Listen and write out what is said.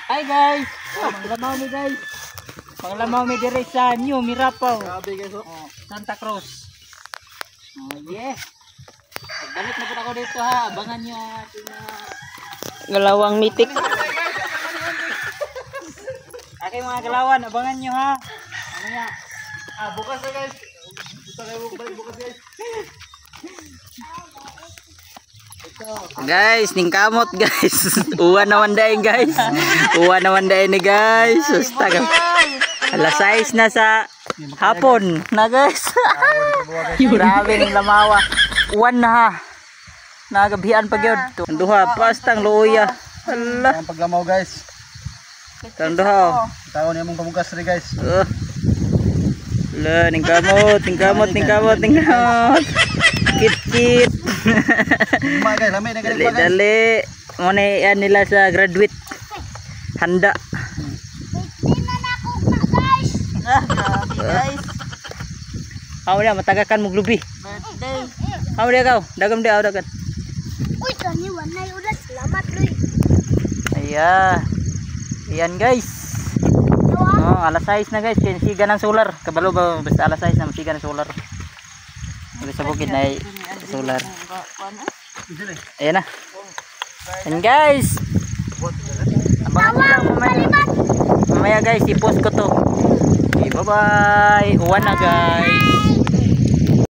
Hi guys. Manglamaw mi guys. Manglamaw mi dire sa New Mirapaw. Grabe guys. Santa Cruz. Yeah. Balik na po ako dito ha. Abangan niyo ang ating Galawang mitik. aking mga galawan. Abangan niyo ha. Ano nga? Bukas na guys. Gusto kayo balik bukas guys. Guys, ning kamot guys. Uwan naman dahil guys. Uwan naman dahil ni guys. Sustaga. Alas 6 na sa hapon na guys. Grabe ng lamawa. Uwan na ha. Nagabihan pa gyud. Duha pastang luya. Hala. Ang paglamaw guys. Tanduha. Tao niya mong pamugas rin guys. Lah, ning kamot. Kit. Guys, lamay na ganun pa guys. Dali. Muna yan nila sa graduate. Handa. guys. Ako na, matagakan mo glubi. Birthday. Ako na ikaw. Dagam di ako dagan. Uy, kani wanay udah selamat Luy. Ayan guys. Oh, alas 6 na guys. Siga ng solar. Kabalo ba? Basta alas 6 na masiga ng solar. Sa bukid na solar. Ayan na. And guys. Abangan nyo lang mamaya guys. I-post ko to. Okay, bye bye. Uwan na guys.